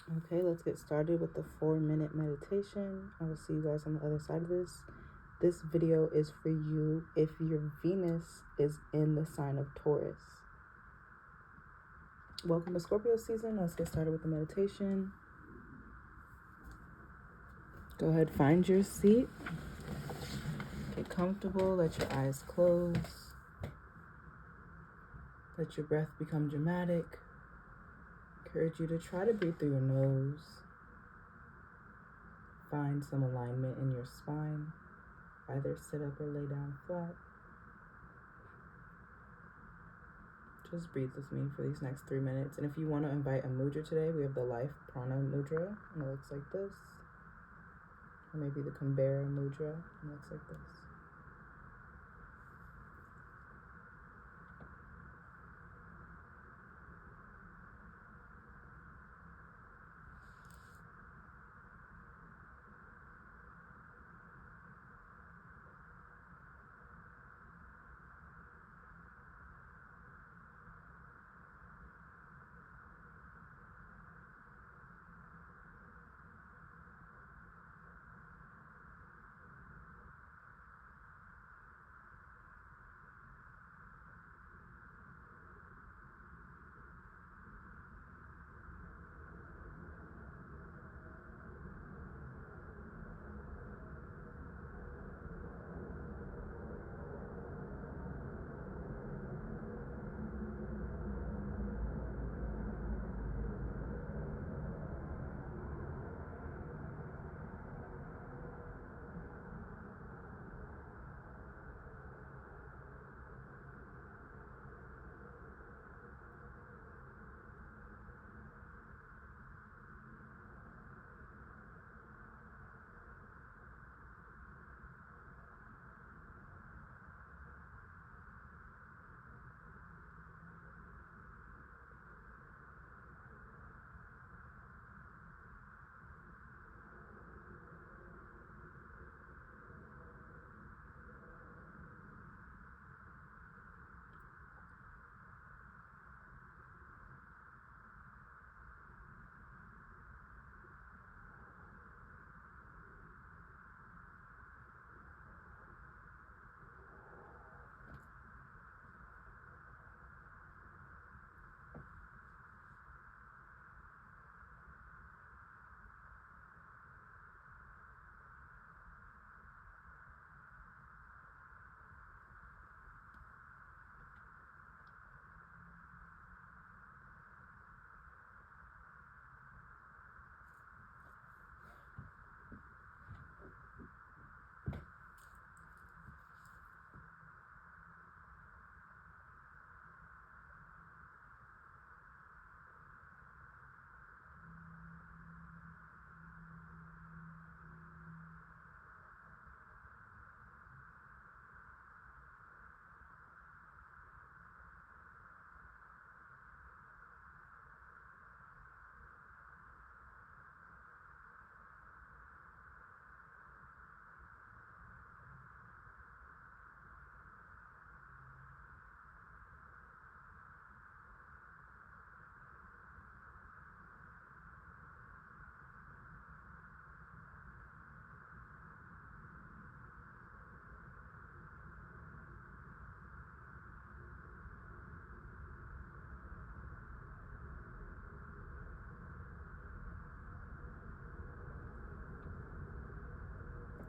Okay, let's get started with the 4-minute meditation. I will see you guys on the other side of this. This video is for you if your Venus is in the sign of Taurus. Welcome to Scorpio season. Let's get started with the meditation. Go ahead, find your seat. Get comfortable, let your eyes close. Let your breath become dramatic. Encourage you to try to breathe through your nose. Find some alignment in your spine. Either sit up or lay down flat. Just breathe with me for these next 3 minutes. And if you want to invite a mudra today, we have the Life Prana Mudra, and it looks like this. Or maybe the Kumbhara Mudra, and it looks like this.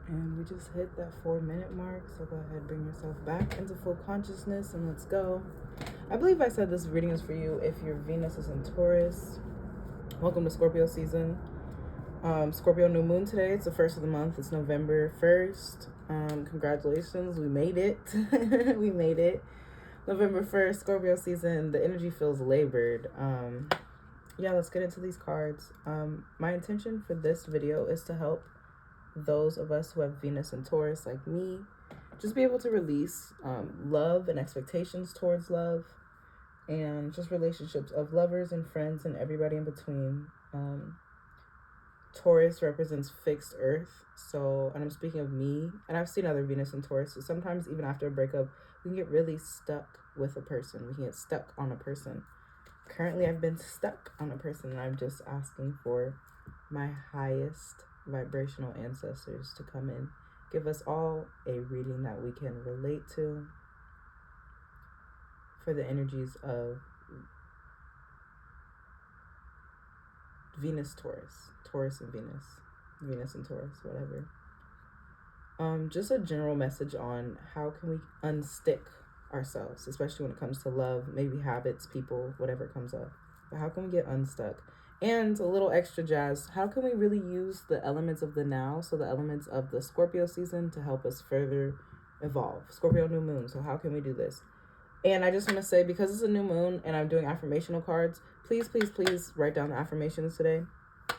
And we just hit that 4-minute mark, so go ahead, bring yourself back into full consciousness, and let's go. I believe I said this reading is for you if your Venus is in Taurus. Welcome to Scorpio season. Scorpio new moon today. It's the first of the month. It's November 1st. Congratulations, we made it. We made it. November 1st, Scorpio season. The energy feels labored. Yeah, let's get into these cards. My intention for this video is to help those of us who have Venus and Taurus like me just be able to release love and expectations towards love, and just relationships of lovers and friends and everybody in between. Taurus represents fixed earth, so, and I'm speaking of me, and I've seen other Venus and Taurus, so sometimes even after a breakup we can get really stuck with a person, we can get stuck on a person. currently I've been stuck on a person and I'm just asking for my highest vibrational ancestors to come in, give us all a reading that we can relate to for the energies of Venus, Taurus, Taurus and Venus, Venus and Taurus, whatever. Just a general message on how can we unstick ourselves, especially when it comes to love, maybe habits, people, whatever comes up. But how can we get unstuck? And a little extra jazz, how can we really use the elements of the now, so the elements of the Scorpio season, to help us further evolve? Scorpio new moon, so how can we do this? And I just want to say, because it's a new moon and I'm doing affirmational cards, please, please, please write down the affirmations today.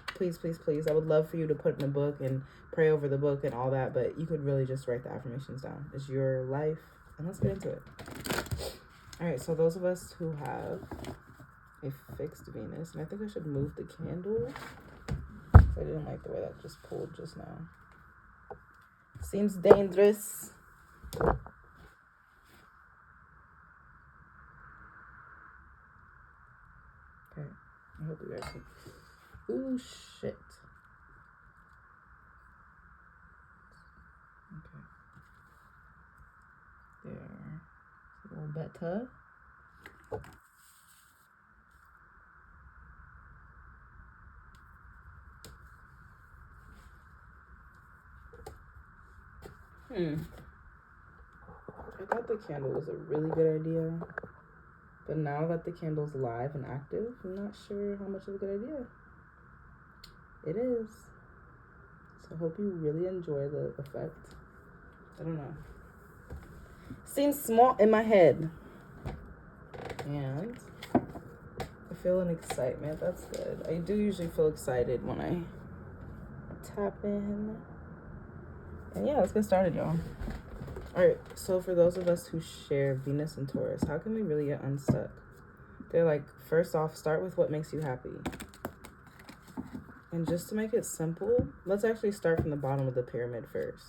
Please, please, please. I would love for you to put in a book and pray over the book and all that, but you could really just write the affirmations down. It's your life, and let's get into it. All right, so those of us who have a fixed Venus, and I think I should move the candle. I didn't like the way that just pulled just now. Seems dangerous. Okay, I hope you guys can. Ooh, shit. Okay. There. A little better. I thought the candle was a really good idea. But now that the candle's live and active, I'm not sure how much of a good idea it is. So I hope you really enjoy the effect. I don't know. Seems small in my head. And I feel an excitement. That's good. I do usually feel excited when I tap in. And yeah, let's get started, y'all. Alright, so for those of us who share Venus and Taurus, how can we really get unstuck? They're like, first off, start with what makes you happy. And just to make it simple, let's actually start from the bottom of the pyramid first.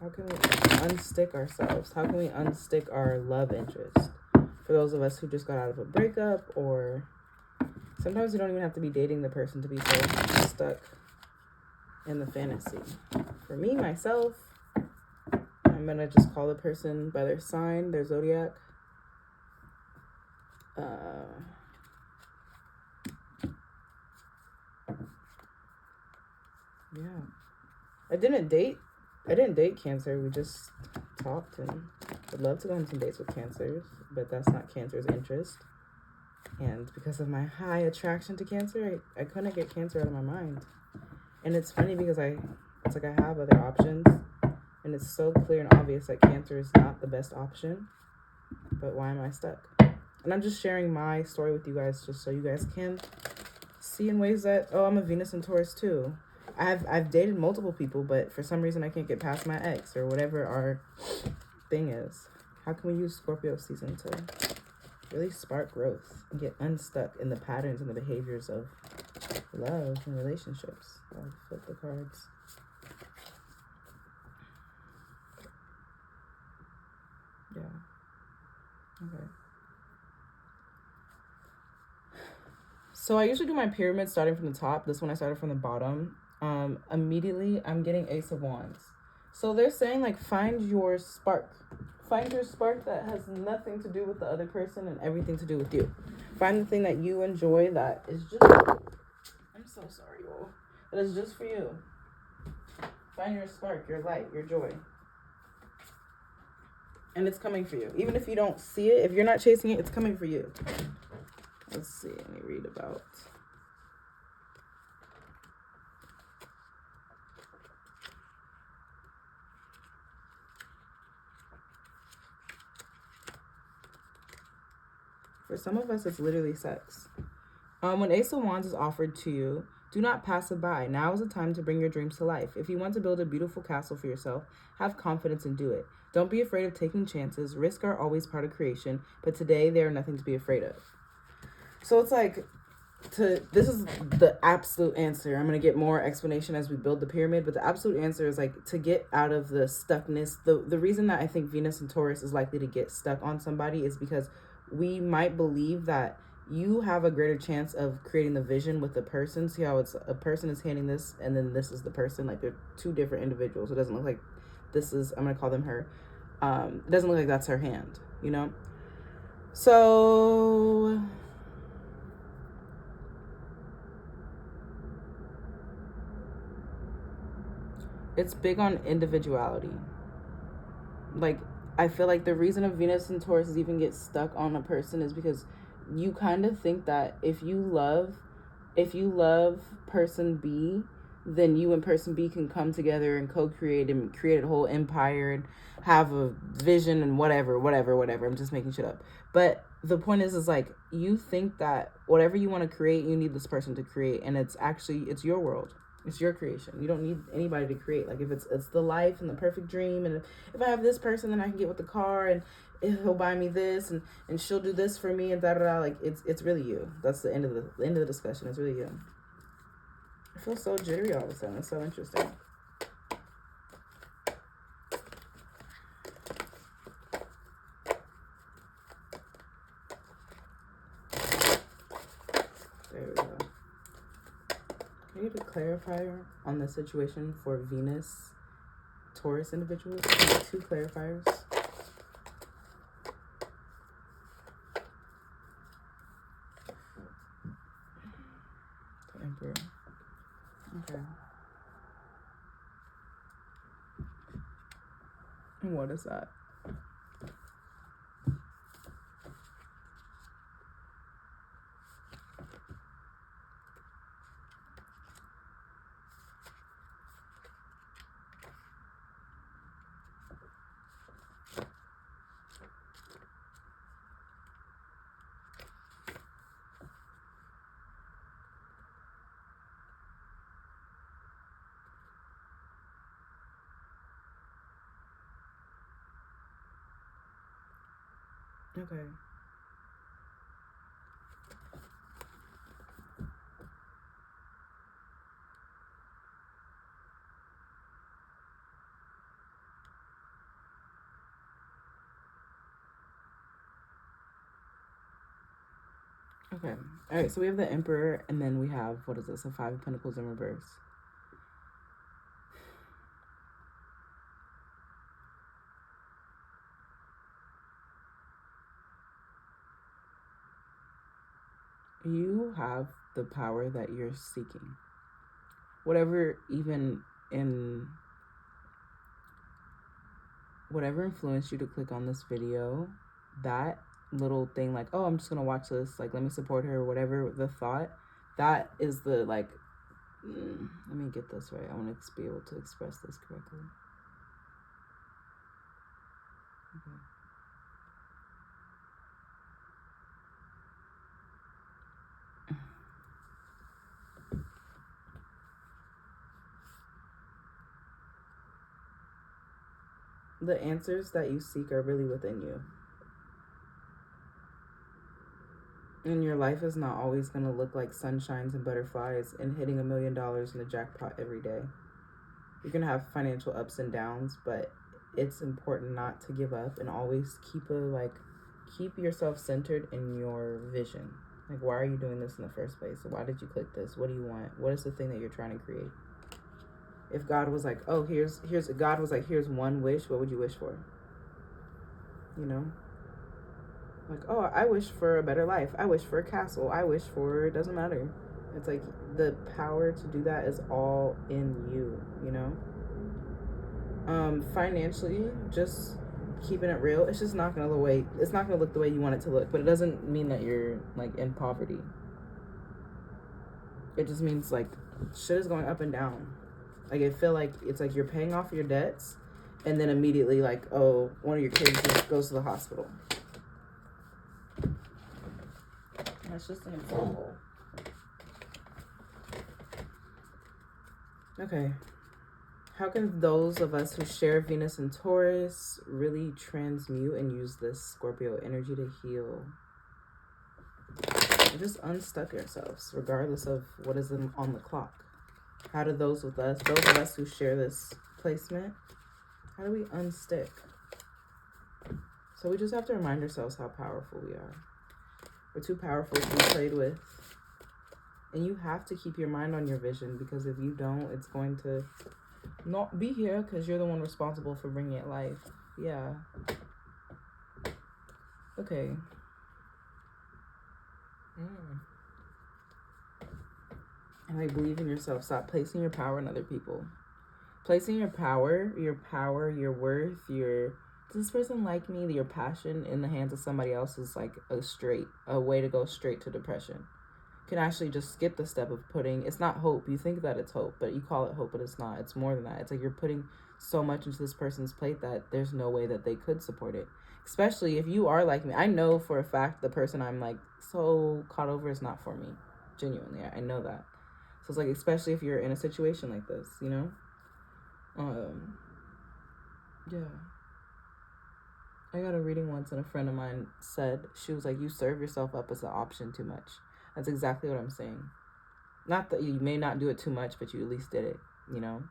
How can we unstick ourselves? How can we unstick our love interest? For those of us who just got out of a breakup, or sometimes you don't even have to be dating the person to be so stuck in the fantasy. For me, myself, I'm gonna just call the person by their sign, their zodiac. Yeah. I didn't date Cancer. We just talked, and I'd love to go on some dates with Cancers, but that's not Cancer's interest. And because of my high attraction to Cancer, I couldn't get Cancer out of my mind. And it's funny because it's like I have other options, and it's so clear and obvious that Cancer is not the best option. But why am I stuck? And I'm just sharing my story with you guys just so you guys can see in ways that, oh, I'm a Venus and Taurus too. I've dated multiple people, but for some reason I can't get past my ex or whatever our thing is. How can we use Scorpio season to really spark growth and get unstuck in the patterns and the behaviors of love and relationships? I'll flip the cards. Yeah. Okay. So I usually do my pyramid starting from the top. This one I started from the bottom. Immediately I'm getting Ace of Wands. So they're saying, like, find your spark. Find your spark that has nothing to do with the other person and everything to do with you. Find the thing that you enjoy that is just, I'm so sorry, y'all, that is just for you. Find your spark, your light, your joy. And it's coming for you. Even if you don't see it, if you're not chasing it, it's coming for you. Let's see, let me read about. For some of us, it's literally sex. When Ace of Wands is offered to you, do not pass it by. Now is the time to bring your dreams to life. If you want to build a beautiful castle for yourself, have confidence and do it. Don't be afraid of taking chances. Risks are always part of creation, but today they are nothing to be afraid of. So it's like, this is the absolute answer. I'm going to get more explanation as we build the pyramid, but the absolute answer is, like, to get out of the stuckness. The reason that I think Venus and Taurus is likely to get stuck on somebody is because we might believe that you have a greater chance of creating the vision with the person. See how it's a person is handing this, and then this is the person. Like, they're two different individuals. It doesn't look like this is, I'm gonna call them her. It doesn't look like that's her hand, you know? So it's big on individuality. Like, I feel like the reason of Venus and Taurus is even get stuck on a person is because you kind of think that if you love person B, then you and person B can come together and co-create and create a whole empire and have a vision and whatever. I'm just making shit up. But the point is like, you think that whatever you want to create, you need this person to create, and it's your world. It's your creation. You don't need anybody to create. Like, if it's the life and the perfect dream, and if I have this person, then I can get with the car, and he'll buy me this, and she'll do this for me, and da da da. Like, it's really you. That's the end of the discussion. It's really you. I feel so jittery all of a sudden. It's so interesting. There we go. I need a clarifier on the situation for Venus, Taurus individuals. 2 clarifiers. The Emperor. Okay. And what is that? Okay. Okay. All right. So we have the Emperor, and then we have, what is this? A 5 of Pentacles in reverse. You have the power that you're seeking. Whatever influenced you to click on this video, that little thing, like, oh, I'm just gonna watch this, like, let me support her, whatever the thought, that is the, like, let me get this right. I want to be able to express this correctly. Okay. The answers that you seek are really within you. And your life is not always going to look like sunshines and butterflies and hitting $1 million in the jackpot every day. You're going to have financial ups and downs, but it's important not to give up and always keep yourself centered in your vision. Like, why are you doing this in the first place? Why did you click this? What do you want? What is the thing that you're trying to create? If God was like, oh, here's one wish, what would you wish for? You know? Like, oh, I wish for a better life. I wish for a castle. I wish for, it doesn't matter. It's like the power to do that is all in you, you know? Financially, just keeping it real, it's just not gonna look the way you want it to look, but it doesn't mean that you're like in poverty. It just means like shit is going up and down. Like, I feel like it's like you're paying off your debts, and then immediately, like, oh, one of your kids just goes to the hospital. That's just an example. Okay. How can those of us who share Venus and Taurus really transmute and use this Scorpio energy to heal? Just unstuck yourselves, regardless of what is on the clock. How do those of us who share this placement, how do we unstick? So we just have to remind ourselves how powerful we are. We're too powerful to be played with. And you have to keep your mind on your vision, because if you don't, it's going to not be here, because you're the one responsible for bringing it life. Yeah. Okay. And like, believe in yourself. Stop placing your power in other people. Placing your power, your worth, does this person like me, your passion in the hands of somebody else is like a way to go straight to depression. You can actually just skip the step of it's not hope. You think that it's hope, but you call it hope, but it's not. It's more than that. It's like you're putting so much into this person's plate that there's no way that they could support it. Especially if you are like me. I know for a fact the person I'm like so caught over is not for me. Genuinely, I know that. So it's like, especially if you're in a situation like this, you know? Yeah. I got a reading once, and a friend of mine said, she was like, you serve yourself up as an option too much. That's exactly what I'm saying. Not that you may not do it too much, but you at least did it, you know?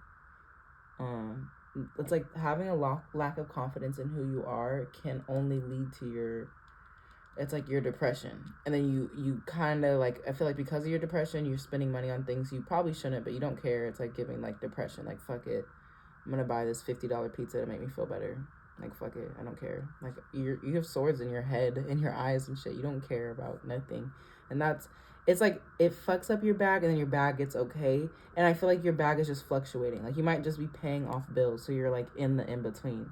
It's like having a lack of confidence in who you are can only lead to your depression. And then you kind of like, I feel like because of your depression, you're spending money on things you probably shouldn't, but you don't care. It's like giving like depression, like, fuck it, I'm gonna buy this $50 pizza to make me feel better. Like, fuck it, I don't care. Like, you have swords in your head, in your eyes and shit. You don't care about nothing. And it's like, it fucks up your bag, and then your bag gets okay. And I feel like your bag is just fluctuating. Like, you might just be paying off bills, so you're like in the in-between.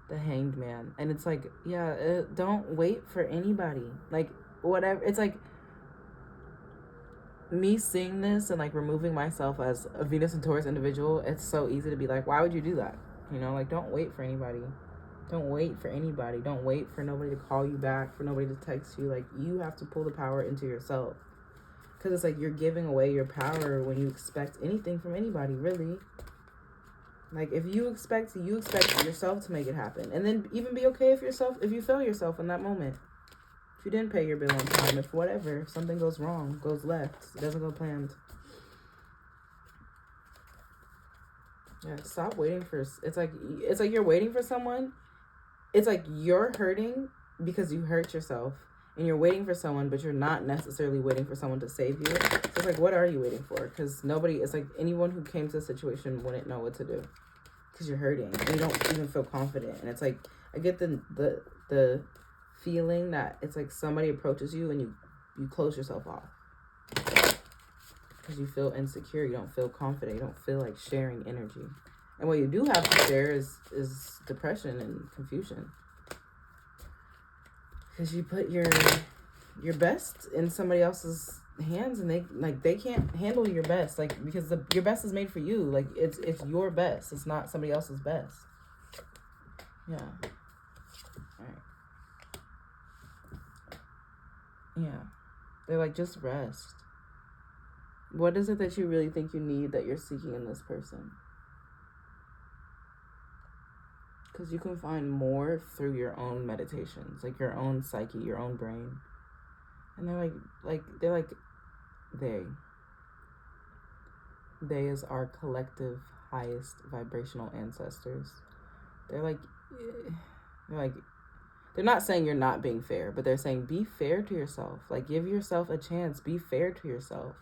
The Hanged Man. And it's like, yeah, don't wait for anybody. Like, whatever. It's like, me seeing this and like removing myself as a Venus and Taurus individual, it's so easy to be like, why would you do that? You know, like, don't wait for anybody. Don't wait for anybody. Don't wait for nobody to call you back, for nobody to text you. Like, you have to pull the power into yourself. Because it's like you're giving away your power when you expect anything from anybody, really. Like, if you expect yourself to make it happen. And then even be okay if you fail yourself in that moment. If you didn't pay your bill on time, if something goes wrong, goes left, it doesn't go planned. Yeah, stop waiting for, it's like you're waiting for someone. It's like you're hurting because you hurt yourself, and you're waiting for someone, but you're not necessarily waiting for someone to save you. So it's like, what are you waiting for? Because it's like anyone who came to the situation wouldn't know what to do, because you're hurting and you don't even feel confident. And it's like, I get the feeling that it's like somebody approaches you and you close yourself off because you feel insecure, you don't feel confident, you don't feel like sharing energy. And what you do have to share is depression and confusion, because you put your best in somebody else's hands, and they can't handle your best, like, because your best is made for you. Like, it's your best, it's not somebody else's best. Yeah. All right. Yeah. They're like, just rest. What is it that you really think you need that you're seeking in this person? Because you can find more through your own meditations, like your own psyche, your own brain. And they is our collective highest vibrational ancestors. They're not saying you're not being fair, but they're saying be fair to yourself. Like, give yourself a chance. Be fair to yourself.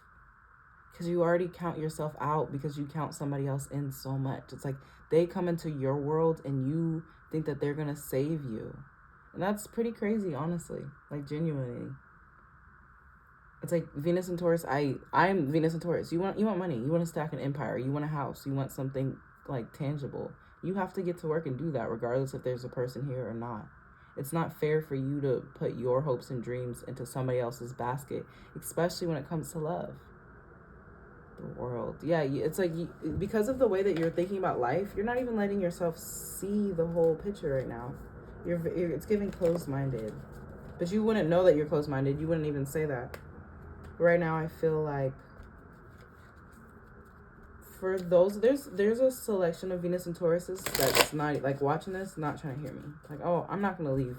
Because you already count yourself out because you count somebody else in so much. It's like they come into your world and you think that they're going to save you. And that's pretty crazy, honestly. Like, genuinely. It's like Venus and Taurus. I'm Venus and Taurus. You want money. You want to stack an empire. You want a house. You want something, like, tangible. You have to get to work and do that regardless if there's a person here or not. It's not fair for you to put your hopes and dreams into somebody else's basket, especially when it comes to love. The world. Yeah, it's like because of the way that you're thinking about life, you're not even letting yourself see the whole picture right now. It's giving closed-minded. But you wouldn't know that you're closed-minded. You wouldn't even say that. Right now, I feel like for those, there's a selection of Venus and Tauruses that's not, like, watching this, not trying to hear me. Like, oh, I'm not gonna leave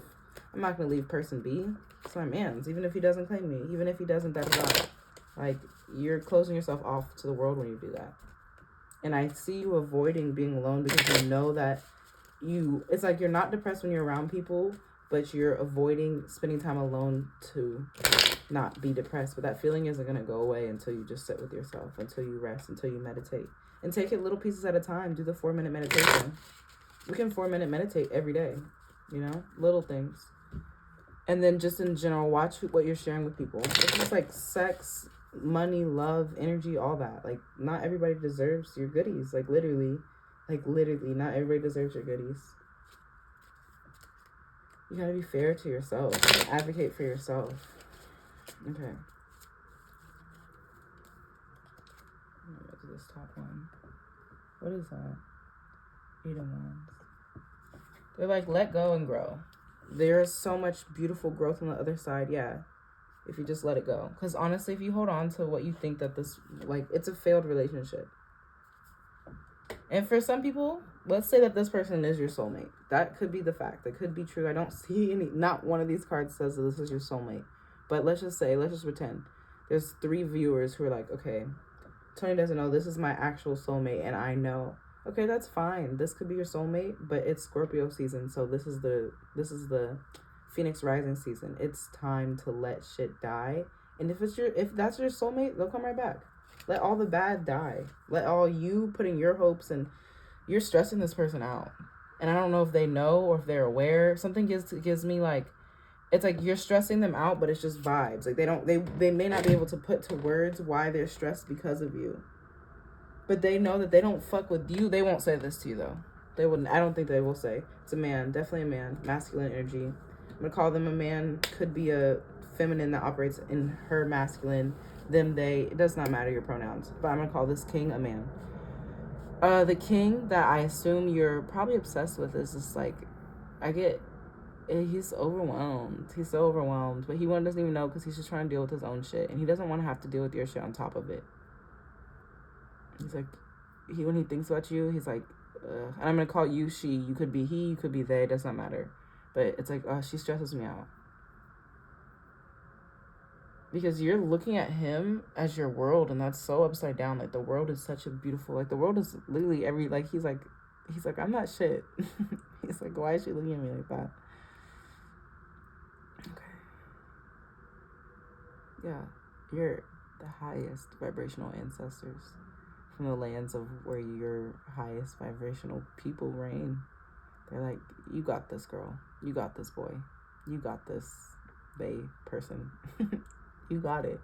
person B. It's my man's, even if he doesn't claim me, even if he doesn't, da-da-da. Like, you're closing yourself off to the world when you do that. And I see you avoiding being alone because you know that it's like you're not depressed when you're around people, but you're avoiding spending time alone to not be depressed. But that feeling isn't going to go away until you just sit with yourself, until you rest, until you meditate. And take it little pieces at a time. Do the 4-minute meditation. We can 4-minute meditate every day, you know, little things. And then just in general, watch what you're sharing with people. It's just like sex, money, love, energy, all that. Like, not everybody deserves your goodies. Like, literally, not everybody deserves your goodies. You gotta be fair to yourself. Advocate for yourself. Okay. I'm gonna go to this top one. What is that? 8 of Wands. They're like, let go and grow. There is so much beautiful growth on the other side, yeah. If you just let it go. Because honestly, if you hold on to what you think that this, like, it's a failed relationship. And for some people, let's say that this person is your soulmate. That could be the fact. That could be true. I don't see any, not one of these cards says that this is your soulmate. But let's just pretend. There's 3 viewers who are like, okay, Tony doesn't know this is my actual soulmate and I know. Okay, that's fine. This could be your soulmate, but it's Scorpio season, so this is the Phoenix rising season. It's time to let shit die. And if that's your soulmate, they'll come right back. Let all the bad die. Let all you putting your hopes and you're stressing this person out. And I don't know if they know or if they're aware. Something gives me like, it's like you're stressing them out, but it's just vibes. Like they may not be able to put to words why they're stressed because of you. But they know that they don't fuck with you. They won't say this to you, though. They wouldn't. I don't think they will say. It's a man. Definitely a man. Masculine energy. I'm going to call them a man. Could be a feminine that operates in her masculine. Them, they. It does not matter your pronouns. But I'm going to call this king a man. The king that I assume you're probably obsessed with is just like, he's overwhelmed. He's so overwhelmed. But he doesn't even know because he's just trying to deal with his own shit. And he doesn't want to have to deal with your shit on top of it. He's like, when he thinks about you, he's like, and I'm going to call you she. You could be he, you could be they. It does not matter. But it's like, she stresses me out. Because you're looking at him as your world, and that's so upside down. Like, the world is such a beautiful, like, the world is literally he's like, I'm not shit. He's like, why is she looking at me like that? Okay. Yeah, you're the highest vibrational ancestors. From the lands of where your highest vibrational people reign. They're like, you got this, girl. You got this, boy. You got this, bae person. You got it.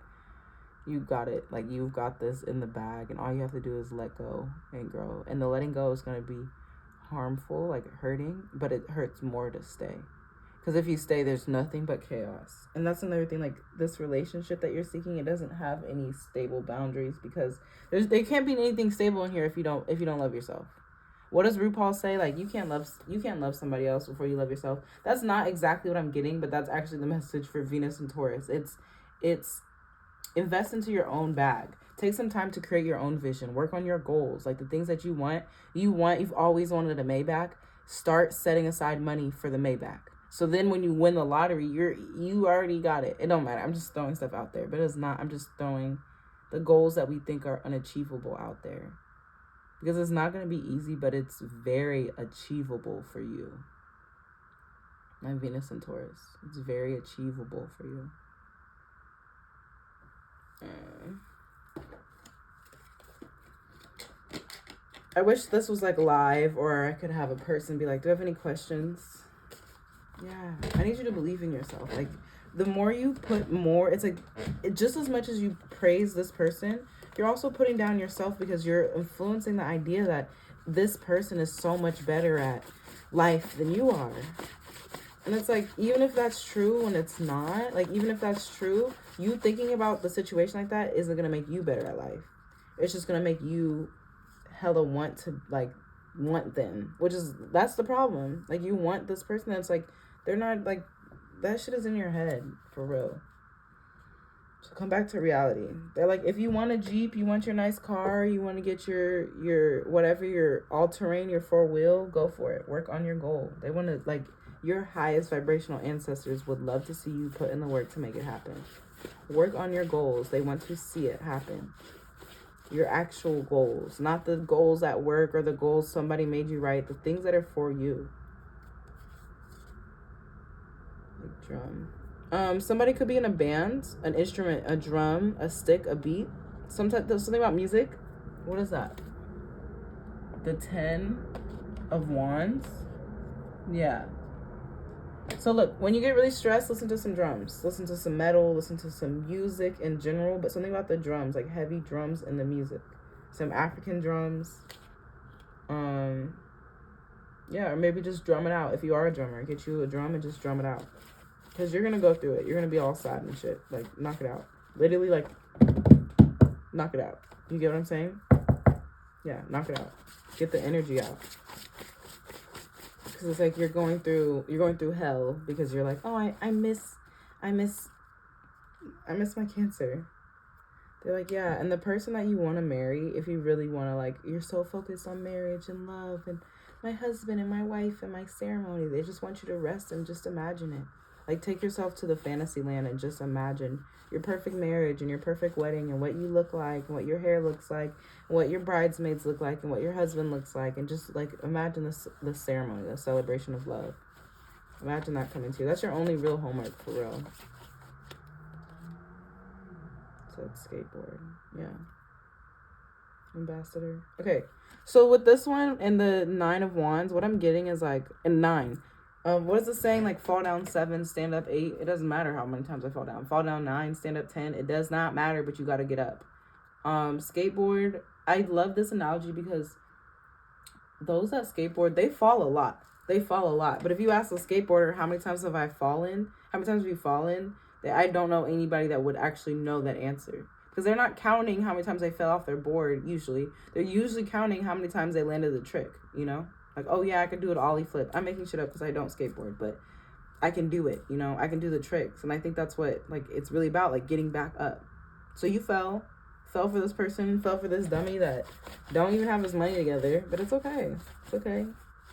You got it. Like, you've got this in the bag, and all you have to do is let go and grow. And the letting go is going to be harmful, like hurting, but it hurts more to stay. Because if you stay, there's nothing but chaos. And that's another thing, like, this relationship that you're seeking, it doesn't have any stable boundaries, because there can't be anything stable in here if you don't love yourself. What does RuPaul say? Like, you can't love somebody else before you love yourself. That's not exactly what I'm getting, but that's actually the message for Venus and Taurus. It's invest into your own bag. Take some time to create your own vision. Work on your goals. Like, the things that you want. You've always wanted a Maybach. Start setting aside money for the Maybach. So then when you win the lottery, you already got it. It don't matter. I'm just throwing stuff out there. But it's not. I'm just throwing the goals that we think are unachievable out there. Because it's not going to be easy, but it's very achievable for you. My Venus and Taurus. It's very achievable for you. I wish this was like live, or I could have a person be like, do you have any questions? Yeah, I need you to believe in yourself. Like, the more you put more, it's like, just as much as you praise this person, you're also putting down yourself, because you're influencing the idea that this person is so much better at life than you are. And it's like, even if that's true when it's not, like, even if that's true, you thinking about the situation like that isn't going to make you better at life. It's just going to make you hella want them, that's the problem. Like, you want this person that's like, they're not, like, that shit is in your head, for real. So come back to reality. They're like, if you want a Jeep, you want your nice car, you want to get your whatever, your all-terrain, your 4-wheel, go for it. Work on your goal. They want to, like, your highest vibrational ancestors would love to see you put in the work to make it happen. Work on your goals. They want to see it happen. Your actual goals, not the goals at work or the goals somebody made you write, the things that are for you. Like drum. Somebody could be in a band, an instrument, a drum, a stick, a beat. Something about music. What is that? The 10 of Wands. Yeah. So look, when you get really stressed, listen to some drums. Listen to some metal. Listen to some music in general. But something about the drums, like heavy drums in the music. Some African drums. Yeah, or maybe just drum it out. If you are a drummer, get you a drum and just drum it out. Because you're going to go through it. You're going to be all sad and shit. Like, knock it out. Literally, like, knock it out. You get what I'm saying? Yeah, knock it out. Get the energy out. Because it's like you're going through hell because you're like, oh, I miss my cancer. They're like, yeah, and the person that you want to marry, if you really want to, like, you're so focused on marriage and love and my husband and my wife and my ceremony, they just want you to rest and just imagine it. Like, take yourself to the fantasy land and just imagine your perfect marriage and your perfect wedding and what you look like and what your hair looks like and what your bridesmaids look like and what your husband looks like, and just, like, imagine the ceremony, the celebration of love. Imagine that coming to you. That's your only real homework, for real. So it's skateboard. Yeah. Ambassador. Okay. So with this one and the 9 of Wands, what I'm getting is like, and 9. What is the saying? Like, fall down 7, stand up 8. It doesn't matter how many times I fall down. Fall down 9, stand up 10. It does not matter, but you got to get up. Skateboard. I love this analogy because those that skateboard, they fall a lot. But if you ask a skateboarder, how many times have I fallen? How many times have you fallen? I don't know anybody that would actually know that answer. Because they're not counting how many times they fell off their board, usually. They're usually counting how many times they landed the trick, you know? Like, oh, yeah, I could do an ollie flip. I'm making shit up because I don't skateboard, but I can do it, you know? I can do the tricks. And I think that's what, like, it's really about, like, getting back up. So you fell for this person, fell for this dummy that don't even have his money together, but it's okay. It's okay.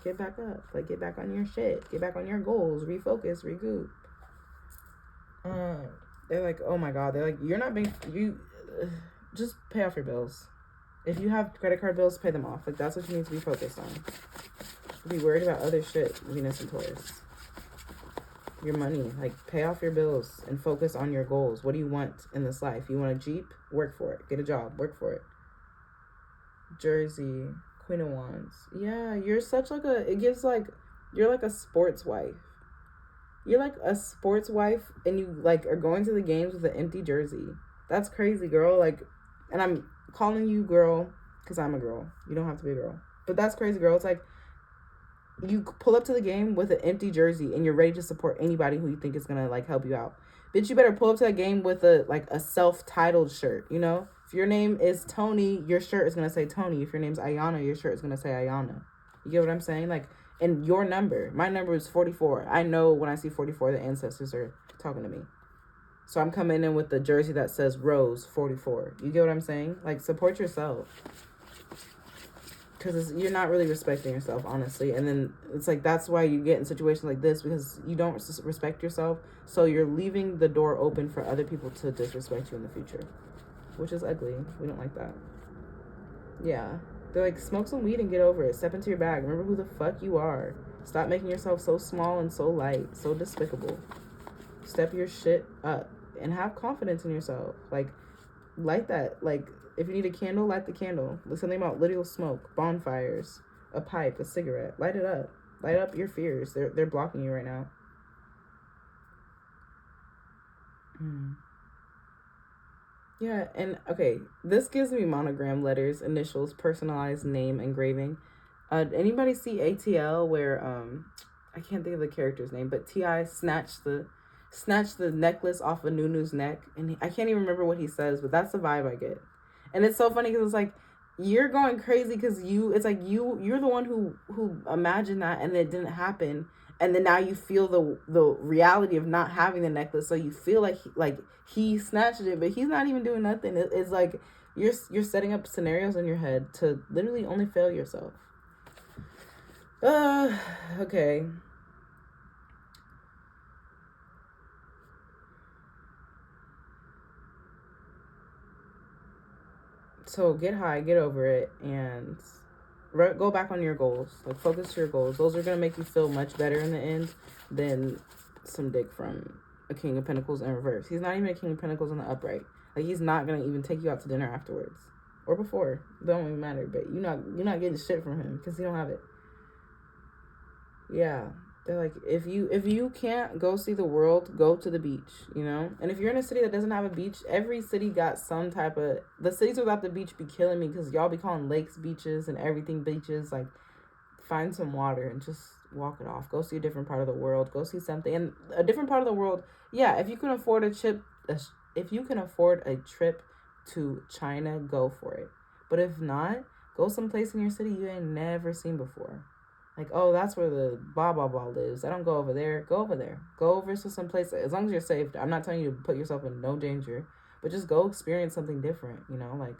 Get back up. Like, get back on your shit. Get back on your goals. Refocus. Regroup. They're like, oh my God. They're like, you're not being, just pay off your bills. If you have credit card bills, pay them off. Like, that's what you need to be focused on. Be worried about other shit, Venus and Taurus. Your money. Like, pay off your bills and focus on your goals. What do you want in this life? You want a Jeep? Work for it. Get a job. Work for it. Jersey. Queen of Wands. Yeah, you're such like a, it gives like, you're like a sports wife. You're like a sports wife and you like are going to the games with an empty jersey. That's crazy, girl. Like, and I'm calling you girl because I'm a girl. You don't have to be a girl. But that's crazy, girl. It's like you pull up to the game with an empty jersey and you're ready to support anybody who you think is going to like help you out. Bitch, you better pull up to that game with a self-titled shirt, you know? If your name is Tony, your shirt is going to say Tony. If your name's Ayana, your shirt is going to say Ayana. You get what I'm saying? Like, and your number, my number is 44. I know when I see 44, the ancestors are talking to me. So I'm coming in with the jersey that says Rose 44. You get what I'm saying? Like, support yourself. Because you're not really respecting yourself, honestly. And then it's like, that's why you get in situations like this, because you don't respect yourself. So you're leaving the door open for other people to disrespect you in the future, which is ugly. We don't like that. Yeah. They're like, smoke some weed and get over it. Step into your bag. Remember who the fuck you are. Stop making yourself so small and so light, so despicable. Step your shit up and have confidence in yourself. Like, light that. Like, if you need a candle, light the candle. There's something about little smoke, bonfires, a pipe, a cigarette. Light it up. Light up your fears. They're blocking you right now. Yeah, and okay, this gives me monogram letters, initials, personalized name, engraving. Anybody see ATL where I can't think of the character's name, but T.I. snatched the necklace off of Nunu's neck, and I can't even remember what he says, but that's the vibe I get. And it's so funny because it's like you're going crazy because you're the one who imagined that and it didn't happen, and then now you feel the reality of not having the necklace, so you feel like he snatched it, but he's not even doing nothing. It's like you're setting up scenarios in your head to literally only fail yourself. Okay. So get high, get over it, and go back on your goals. Like, focus your goals. Those are going to make you feel much better in the end than some dick from a King of Pentacles in reverse. He's not even a King of Pentacles in the upright. Like, he's not gonna even take you out to dinner afterwards or before. Don't even matter. But you're not getting shit from him because he don't have it. Yeah, they're like, if you can't go see the world, go to the beach, you know. And if you're in a city that doesn't have a beach, every city got some type of. The cities without the beach be killing me because y'all be calling lakes beaches and everything beaches. Like, find some water and just walk it off. Go see a different part of the world. Go see something. And a different part of the world, yeah, if you can afford if you can afford a trip to China, go for it. But if not, go someplace in your city you ain't never seen before. Like, oh, that's where the blah blah blah lives. I don't go over there. Go over there. Go over to some place, as long as you're safe. I'm not telling you to put yourself in no danger, but just go experience something different, you know, like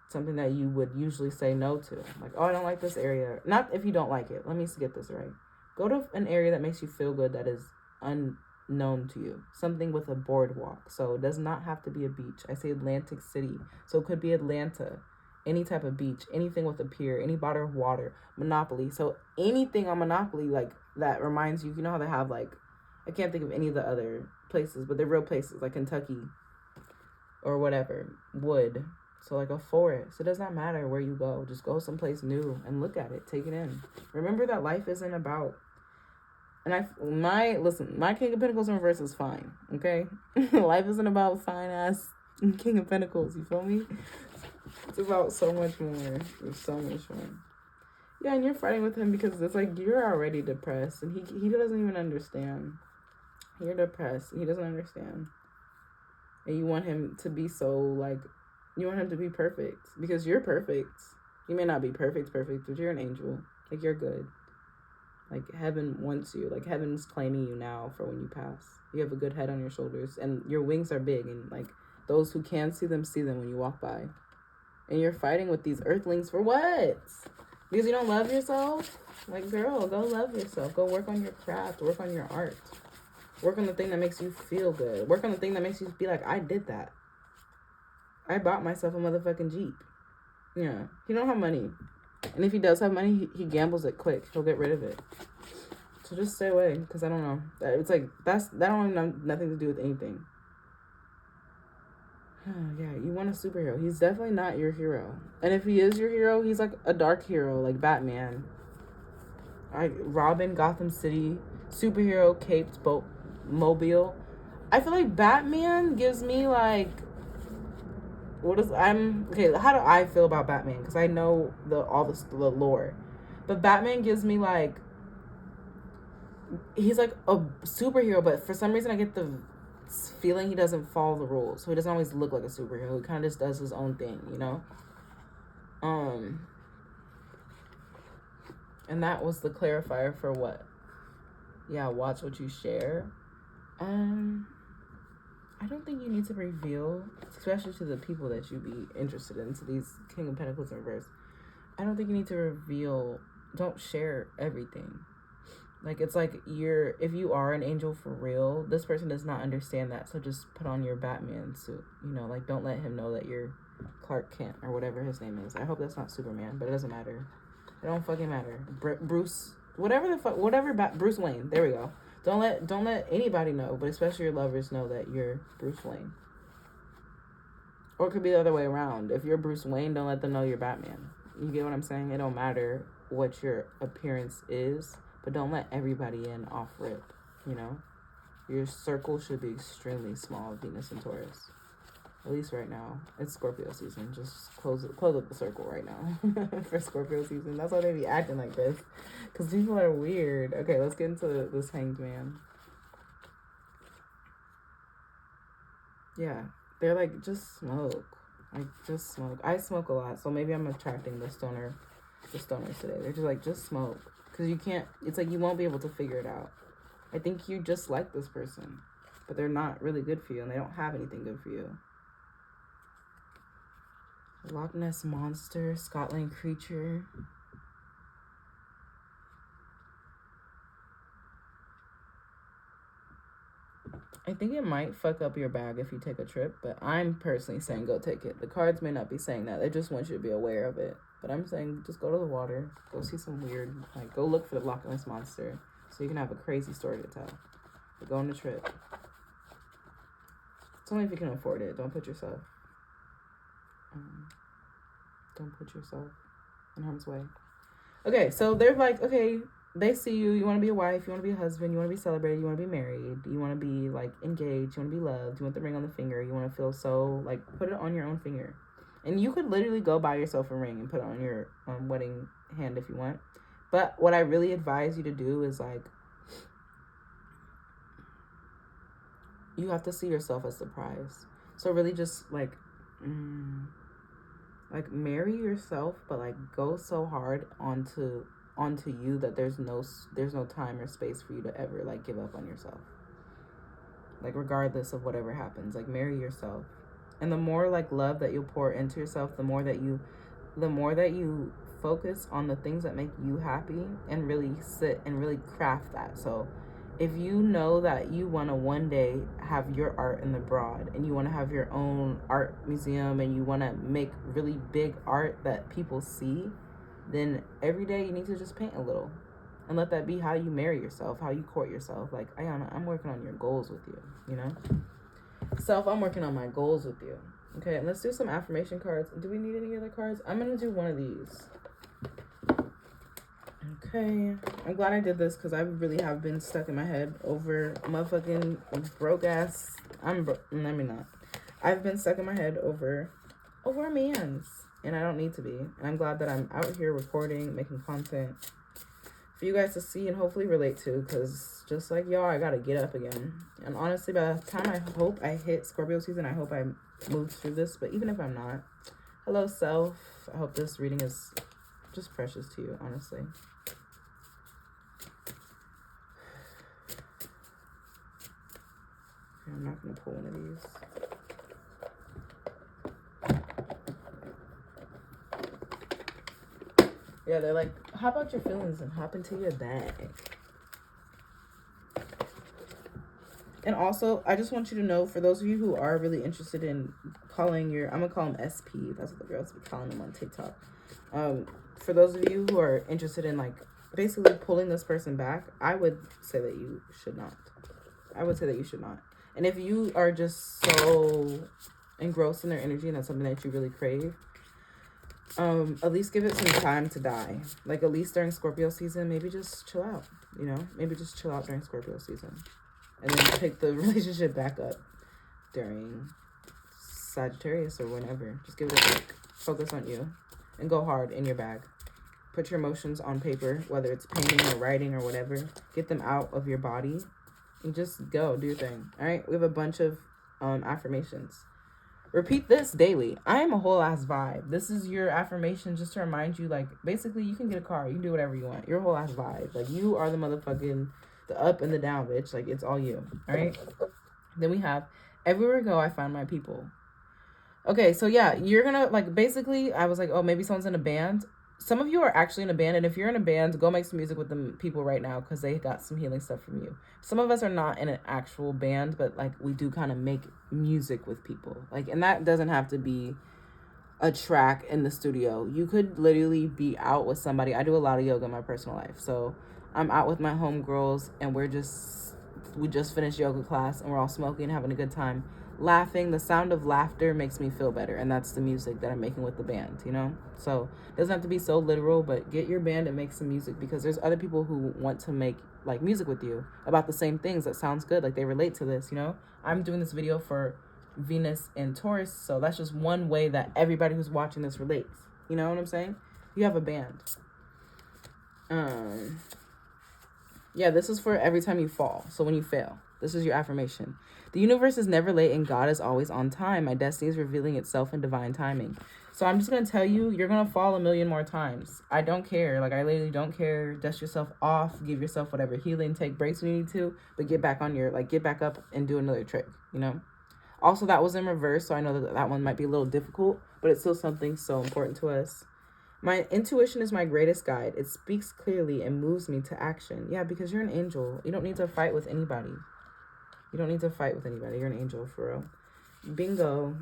something that you would usually say no to. Like, oh, I don't like this area. Not if you don't like it. Let me get this right. Go to an area that makes you feel good, that is unknown to you. Something with a boardwalk. So it does not have to be a beach. I say Atlantic City. So it could be Atlanta. Any type of beach. Anything with a pier. Any body of water. Monopoly. So anything on Monopoly, like, that reminds you, you know how they have, like, I can't think of any of the other places, but they're real places, like Kentucky or whatever. Wood. So, like, a forest. It does not matter where you go. Just go someplace new and look at it. Take it in. Remember that life isn't about... And my King of Pentacles in reverse is fine, okay? Life isn't about fine-ass King of Pentacles, you feel me? It's about so much more. There's so much more. Yeah, and you're fighting with him because it's like you're already depressed. And he doesn't even understand. You're depressed. He doesn't understand. And you want him to be so, like... You want him to be perfect because you're perfect. You may not be perfect, but you're an angel. Like, you're good. Like, heaven wants you. Like, heaven's claiming you now for when you pass. You have a good head on your shoulders and your wings are big. And, like, those who can see them when you walk by. And you're fighting with these earthlings for what? Because you don't love yourself? Like, girl, go love yourself. Go work on your craft. Work on your art. Work on the thing that makes you feel good. Work on the thing that makes you be like, I did that. I bought myself a motherfucking Jeep. Yeah. He don't have money. And if he does have money, he gambles it quick. He'll get rid of it. So just stay away. Because I don't know. It's like, that don't have nothing to do with anything. Yeah, you want a superhero. He's definitely not your hero. And if he is your hero, he's like a dark hero, like Batman. Robin, Gotham City, superhero, caped, boat, mobile. I feel like Batman gives me like... how do I feel about Batman? Because I know the lore. But Batman gives me like... He's like a superhero, but for some reason I get the feeling he doesn't follow the rules. So he doesn't always look like a superhero. He kind of just does his own thing, you know? And that was the clarifier for what? Yeah, watch what you share. I don't think you need to reveal, especially to the people that you be interested in, to these King of Pentacles in reverse. I don't think you need to reveal, don't share everything. Like, it's like if you are an angel for real, this person does not understand that. So just put on your Batman suit, you know, like, don't let him know that you're Clark Kent or whatever his name is. I hope that's not Superman, but it doesn't matter. It don't fucking matter. Bruce, Bruce Wayne. There we go. Don't let anybody know, but especially your lovers know that you're Bruce Wayne. Or it could be the other way around. If you're Bruce Wayne, don't let them know you're Batman. You get what I'm saying? It don't matter what your appearance is, but don't let everybody in off rip, you know? Your circle should be extremely small, Venus and Taurus. At least right now. It's Scorpio season. Just close up the circle right now for Scorpio season. That's why they be acting like this. Because people are weird. Okay, let's get into this Hanged Man. Yeah. They're like, just smoke. Like, just smoke. I smoke a lot, so maybe I'm attracting the stoners today. They're just like, just smoke. Because you can't, it's like you won't be able to figure it out. I think you just like this person. But they're not really good for you, and they don't have anything good for you. Loch Ness Monster, Scotland Creature. I think it might fuck up your bag if you take a trip, but I'm personally saying go take it. The cards may not be saying that. They just want you to be aware of it. But I'm saying just go to the water. Go see some weird, like, go look for the Loch Ness Monster so you can have a crazy story to tell. Go on a trip. It's only if you can afford it. Don't put yourself in harm's way. Okay, so they're like, okay, they see you. You want to be a wife. You want to be a husband. You want to be celebrated. You want to be married. You want to be, like, engaged. You want to be loved. You want the ring on the finger. You want to feel so, like, put it on your own finger. And you could literally go buy yourself a ring and put it on your wedding hand if you want. But what I really advise you to do is, like, you have to see yourself as the prize. So really just, like, marry yourself, but, like, go so hard onto you that there's no time or space for you to ever, like, give up on yourself. Like, regardless of whatever happens, like, marry yourself. And the more, like, love that you'll pour into yourself, the more that you focus on the things that make you happy and really sit and really craft that. So if you know that you want to one day have your art in the broad and you want to have your own art museum and you want to make really big art that people see, then every day you need to just paint a little and let that be how you marry yourself, how you court yourself. Like, Ayana, I'm working on your goals with you, you know? Self, I'm working on my goals with you. Okay, let's do some affirmation cards. Do we need any other cards? I'm going to do one of these. Okay, I'm glad I did this because I really have been stuck in my head over motherfucking broke ass. Let me not. I've been stuck in my head over a man's, and I don't need to be. And I'm glad that I'm out here recording, making content for you guys to see and hopefully relate to, because just like y'all, I gotta get up again. And honestly, by the time I hope I hit Scorpio season, I hope I move through this. But even if I'm not, hello self. I hope this reading is just precious to you, honestly. I'm not going to pull one of these. Yeah, they're like, hop out your feelings and hop into your bag. And also, I just want you to know, for those of you who are really interested in calling I'm going to call them SP. That's what the girls be calling them on TikTok. For those of you who are interested in, like, basically pulling this person back, I would say that you should not. And if you are just so engrossed in their energy and that's something that you really crave, at least give it some time to die. Like, at least during Scorpio season, maybe just chill out, you know? Maybe just chill out during Scorpio season. And then pick the relationship back up during Sagittarius or whenever. Just give it a break. Focus on you. And go hard in your bag. Put your emotions on paper, whether it's painting or writing or whatever. Get them out of your body. And just go, do your thing. All right? We have a bunch of affirmations. Repeat this daily. I am a whole ass vibe. This is your affirmation just to remind you, like, basically you can get a car. You can do whatever you want. You're a whole ass vibe. Like, you are the motherfucking, the up and the down, bitch. Like, it's all you. All right? Then we have, everywhere I go, I find my people. Okay, so yeah, you're gonna, like, basically, I was like, oh, maybe someone's in a band. Some of you are actually in a band, and if you're in a band, go make some music with the people right now because they got some healing stuff from you. Some of us are not in an actual band, but, like, we do kind of make music with people. Like, and that doesn't have to be a track in the studio. You could literally be out with somebody. I do a lot of yoga in my personal life, so I'm out with my homegirls, and we just finished yoga class, and we're all smoking, having a good time. Laughing. The sound of laughter makes me feel better, and that's the music that I'm making with the band, you know? So it doesn't have to be so literal, but get your band and make some music, because there's other people who want to make, like, music with you about the same things that sounds good, like they relate to this, you know? I'm doing this video for Venus and Taurus, so that's just one way that everybody who's watching this relates. You know what I'm saying? You have a band. Yeah, this is for every time you fall. So when you fail, this is your affirmation. The universe is never late and God is always on time. My destiny is revealing itself in divine timing. So I'm just going to tell you, you're going to fall a million more times. I don't care. Like, I literally don't care. Dust yourself off. Give yourself whatever healing. Take breaks when you need to. But get back get back up and do another trick, you know? Also, that was in reverse, so I know that one might be a little difficult, but it's still something so important to us. My intuition is my greatest guide. It speaks clearly and moves me to action. Yeah, because you're an angel. You don't need to fight with anybody. You're an angel, for real. Bingo.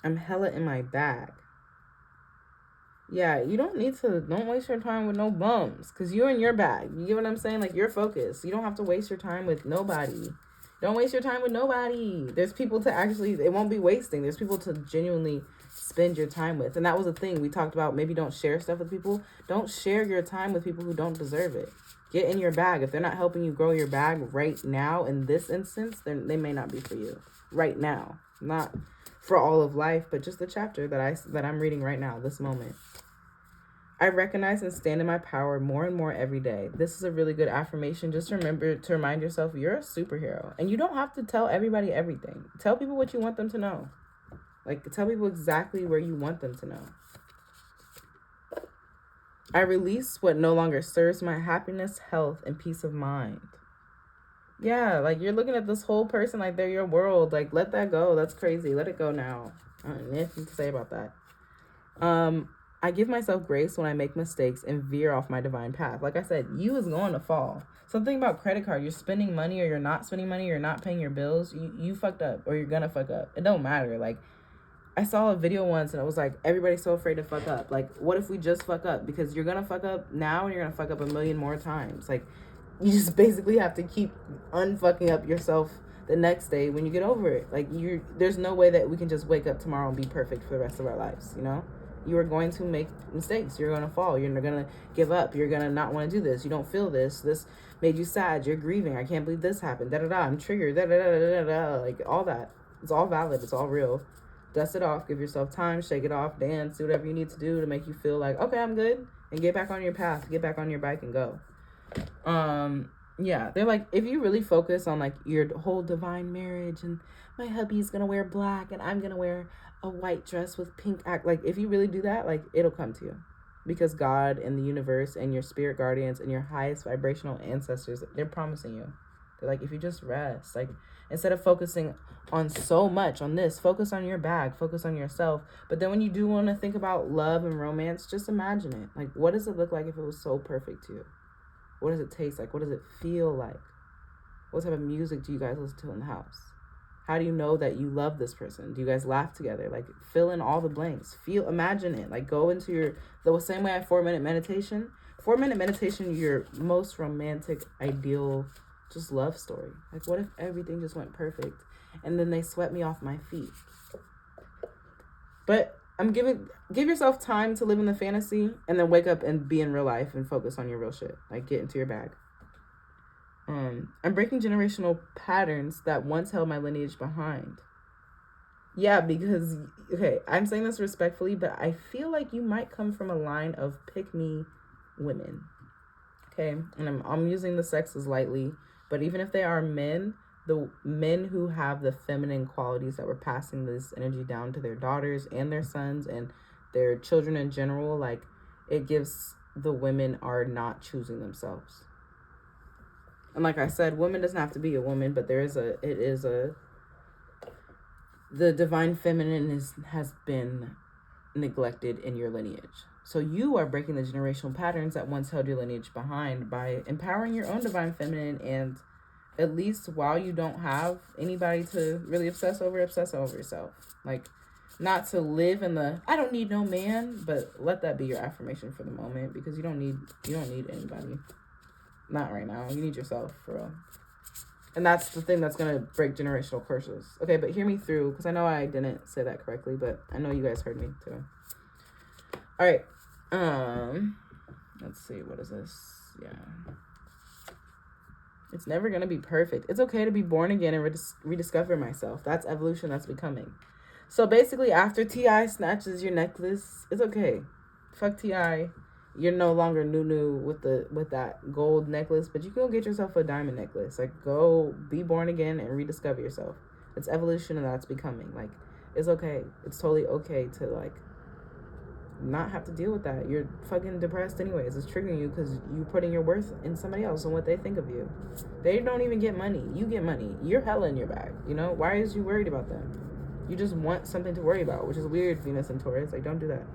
I'm hella in my bag. Yeah, you don't waste your time with no bums, because you're in your bag. You get what I'm saying? Like, you're focused. You don't have to waste your time with nobody. Don't waste your time with nobody. There's people to actually, it won't be wasting. There's people to genuinely spend your time with. And that was the thing we talked about. Maybe don't share stuff with people. Don't share your time with people who don't deserve it. Get in your bag. If they're not helping you grow your bag right now in this instance, then they may not be for you right now. Not for all of life, but just the chapter that I'm reading right now, this moment. I recognize and stand in my power more and more every day. This is a really good affirmation. Just remember to remind yourself you're a superhero. And you don't have to tell everybody everything. Tell people what you want them to know. Like, tell people exactly where you want them to know. I release what no longer serves my happiness, health, and peace of mind. Yeah, like, you're looking at this whole person like they're your world. Like, let that go. That's crazy. Let it go now. I don't have anything to say about that. I give myself grace when I make mistakes and veer off my divine path. Like I said, you is going to fall. Something about credit card, you're spending money or you're not spending money, you're not paying your bills, you fucked up or you're gonna fuck up. It don't matter. Like, I saw a video once and it was like, everybody's so afraid to fuck up. Like, what if we just fuck up? Because you're gonna fuck up now and you're gonna fuck up a million more times. Like, you just basically have to keep unfucking up yourself the next day when you get over it. Like, there's no way that we can just wake up tomorrow and be perfect for the rest of our lives, you know? You are going to make mistakes. You're going to fall. You're going to give up. You're going to not want to do this. You don't feel this. This made you sad. You're grieving. I can't believe this happened. Da-da-da. I'm triggered. Da-da-da-da-da-da. Like, all that. It's all valid. It's all real. Dust it off. Give yourself time. Shake it off. Dance. Do whatever you need to do to make you feel like, okay, I'm good. And get back on your path. Get back on your bike and go. Yeah. They're like, if you really focus on, like, your whole divine marriage and my hubby's going to wear black and I'm going to wear a white dress with pink like, if you really do that, like, it'll come to you, because God and the universe and your spirit guardians and your highest vibrational ancestors, they're promising you. They're like, if you just rest, like, instead of focusing on so much on this, focus on your bag, focus on yourself. But then when you do want to think about love and romance, just imagine it. Like, what does it look like if it was so perfect to you? What does it taste like? What does it feel like? What type of music do you guys listen to in the house? How do you know that you love this person? Do you guys laugh together? Like, fill in all the blanks. Imagine it. Like, go into the same way I 4-minute meditation. 4-minute meditation, your most romantic, ideal, just love story. Like, what if everything just went perfect and then they swept me off my feet? But give yourself time to live in the fantasy and then wake up and be in real life and focus on your real shit. Like, get into your bag. I'm breaking generational patterns that once held my lineage behind. Yeah, because, okay, I'm saying this respectfully, but I feel like you might come from a line of pick-me women. Okay, and I'm using the sexes lightly, but even if they are men, the men who have the feminine qualities that were passing this energy down to their daughters and their sons and their children in general, like, it gives the women are not choosing themselves. And like I said, woman doesn't have to be a woman, but the divine feminine has been neglected in your lineage. So you are breaking the generational patterns that once held your lineage behind by empowering your own divine feminine, and at least while you don't have anybody to really obsess over yourself. Like, not to live in the I don't need no man, but let that be your affirmation for the moment, because you don't need anybody. Not right now. You need yourself, for real. And that's the thing that's going to break generational curses. Okay, but hear me through, because I know I didn't say that correctly, but I know you guys heard me too. All right. Let's see. What is this? Yeah. It's never going to be perfect. It's okay to be born again and rediscover myself. That's evolution. That's becoming. So basically, after T.I. snatches your necklace, it's okay. Fuck T.I. You're no longer new with that gold necklace, but you can go get yourself a diamond necklace. Like, go be born again and rediscover yourself. It's evolution and that's becoming. Like, it's okay. It's totally okay to, like, not have to deal with that. You're fucking depressed anyways. It's triggering you because you're putting your worth in somebody else and what they think of you. They don't even get money. You get money. You're hella in your bag. You know? Why is you worried about them? You just want something to worry about, which is weird, Venus and Taurus. Like, don't do that.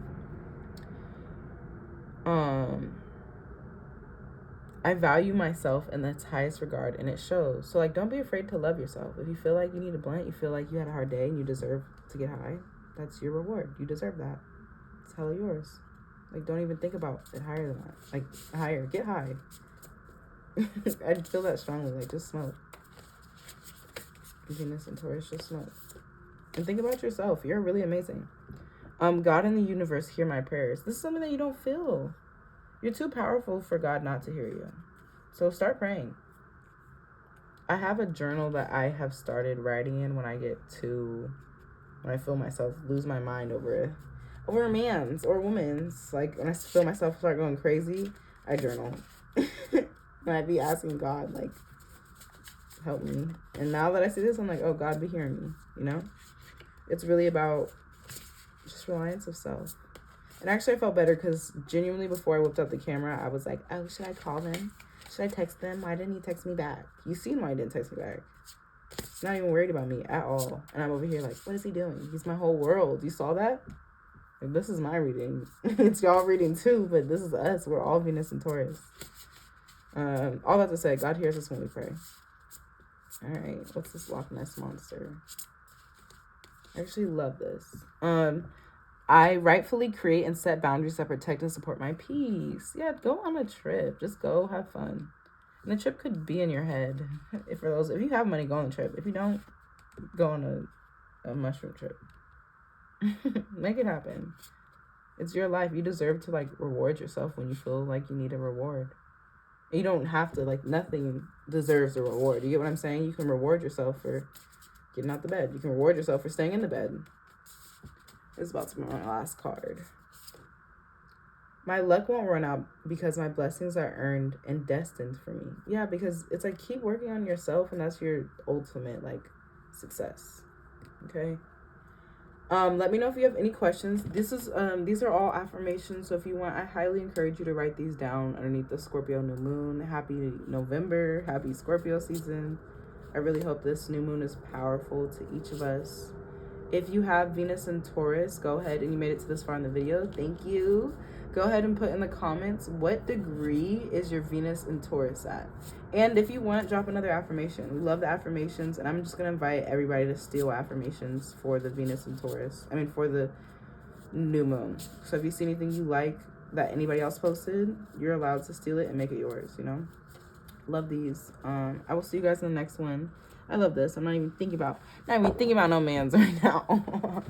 I value myself in its highest regard, and it shows. So, like, don't be afraid to love yourself. If you feel like you need a blunt, you feel like you had a hard day and you deserve to get high, that's your reward. You deserve that. It's hella yours. Like, don't even think about it higher than that. Like, higher. Get high. I feel that strongly. Like, just smoke. Venus and Taurus, just smoke. And think about yourself. You're really amazing. God and the universe, hear my prayers. This is something that you don't feel. You're too powerful for God not to hear you. So start praying. I have a journal that I have started writing in when I feel myself lose my mind over a man's or a woman's. Like, when I feel myself start going crazy, I journal. And I'd be asking God, like, help me. And now that I see this, I'm like, oh, God be hearing me, you know? It's really about just reliance of self. And actually, I felt better because genuinely before I whipped out the camera, I was like, oh, should I call them? Should I text them? Why didn't he text me back? You seen why he didn't text me back. He's not even worried about me at all. And I'm over here like, what is he doing? He's my whole world. You saw that? Like, this is my reading. It's y'all reading too, but this is us. We're all Venus and Taurus. All that to say, God hears us when we pray. All right, what's this Loch Ness monster? I actually love this. I rightfully create and set boundaries that protect and support my peace. Yeah, go on a trip. Just go have fun. And the trip could be in your head. If you have money, go on the trip. If you don't, go on a mushroom trip. Make it happen. It's your life. You deserve to, like, reward yourself when you feel like you need a reward. You don't have to, like, nothing deserves a reward. You get what I'm saying? You can reward yourself for getting out the bed. You can reward yourself for staying in the bed. It's about to be my last card. My luck won't run out because my blessings are earned and destined for me. Yeah, because it's like, keep working on yourself, and that's your ultimate, like, success. Okay? Let me know if you have any questions. These are all affirmations, so if you want, I highly encourage you to write these down underneath the Scorpio new moon. Happy November, happy Scorpio season. I really hope this new moon is powerful to each of us. If you have Venus and Taurus, go ahead, and you made it to this far in the video, thank you. Go ahead and put in the comments, what degree is your Venus and Taurus at? And if you want, drop another affirmation. We love the affirmations, and I'm just going to invite everybody to steal affirmations for the Venus and Taurus. For the new moon. So if you see anything you like that anybody else posted, you're allowed to steal it and make it yours, you know? Love these. I will see you guys in the next one. I love this. I'm not even thinking about no man's right now. All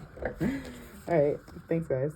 right. Thanks, guys.